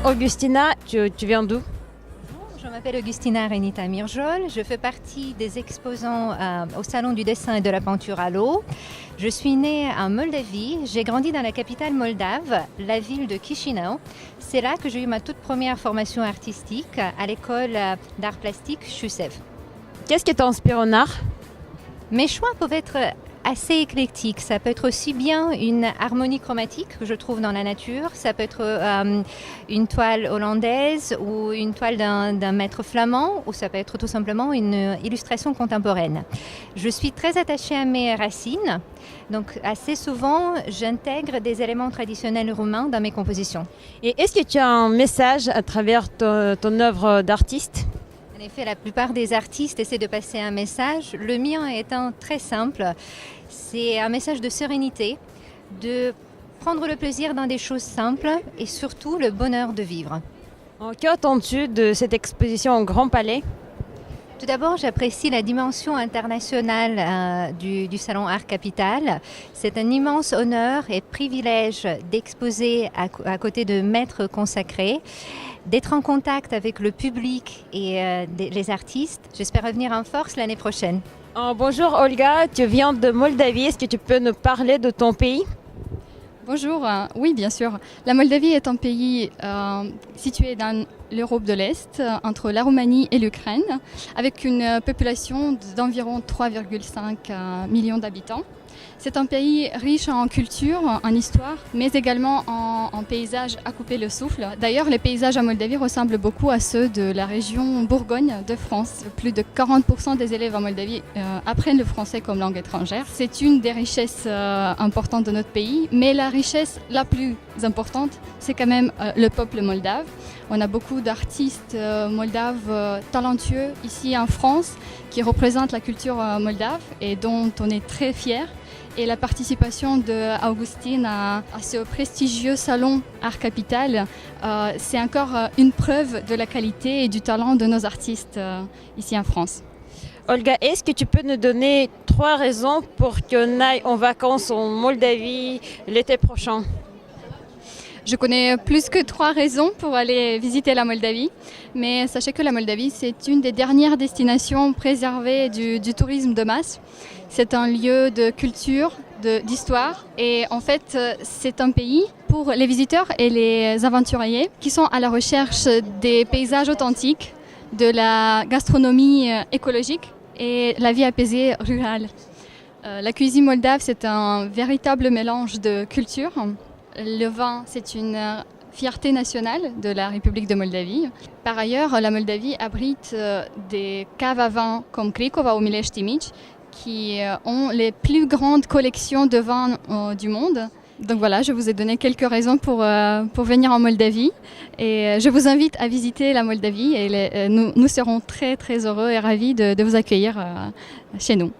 Augustina, tu viens d'où? Je m'appelle Augustina Renita Mirjol, je fais partie des exposants au Salon du dessin et de la peinture à l'eau. Je suis née en Moldavie, j'ai grandi dans la capitale moldave, la ville de Chisinau. C'est là que j'ai eu ma toute première formation artistique à l'école d'art plastique Chussev. Qu'est-ce qui t'inspire en art? Mes choix peuvent être assez éclectiques. Ça peut être aussi bien une harmonie chromatique que je trouve dans la nature, ça peut être une toile hollandaise ou une toile d'un maître flamand, ou ça peut être tout simplement une illustration contemporaine. Je suis très attachée à mes racines, donc assez souvent j'intègre des éléments traditionnels roumains dans mes compositions. Et est-ce que tu as un message à travers ton œuvre d'artiste? En effet, la plupart des artistes essaient de passer un message. Le mien étant très simple, c'est un message de sérénité, de prendre le plaisir dans des choses simples et surtout le bonheur de vivre. Qu'attends-tu de cette exposition au Grand Palais? Tout d'abord, j'apprécie la dimension internationale du Salon Art Capital. C'est un immense honneur et privilège d'exposer à côté de maîtres consacrés, d'être en contact avec le public et les artistes. J'espère revenir en force l'année prochaine. Bonjour Olga, tu viens de Moldavie. Est-ce que tu peux nous parler de ton pays? Bonjour, oui bien sûr. La Moldavie est un pays situé dans l'Europe de l'Est, entre la Roumanie et l'Ukraine, avec une population d'environ 3,5 millions d'habitants. C'est un pays riche en culture, en histoire, mais également en paysages à couper le souffle. D'ailleurs, les paysages en Moldavie ressemblent beaucoup à ceux de la région Bourgogne de France. Plus de 40% des élèves en Moldavie apprennent le français comme langue étrangère. C'est une des richesses importantes de notre pays, mais la richesse la plus importante, c'est quand même le peuple moldave. On a beaucoup d'artistes moldaves talentueux ici en France qui représentent la culture moldave et dont on est très fiers. Et la participation d'Augustine à ce prestigieux salon Art Capital, c'est encore une preuve de la qualité et du talent de nos artistes ici en France. Olga, est-ce que tu peux nous donner 3 raisons pour qu'on aille en vacances en Moldavie l'été prochain? Je connais plus que 3 raisons pour aller visiter la Moldavie, mais sachez que la Moldavie, c'est une des dernières destinations préservées du tourisme de masse. C'est un lieu de culture, d'histoire, et en fait, c'est un pays pour les visiteurs et les aventuriers qui sont à la recherche des paysages authentiques, de la gastronomie écologique et la vie apaisée rurale. La cuisine moldave, c'est un véritable mélange de cultures. Le vin, c'est une fierté nationale de la République de Moldavie. Par ailleurs, la Moldavie abrite des caves à vin comme Cricova ou Milești Mici qui ont les plus grandes collections de vin du monde. Donc voilà, je vous ai donné quelques raisons pour venir en Moldavie et je vous invite à visiter la Moldavie et nous serons très très heureux et ravis de vous accueillir chez nous.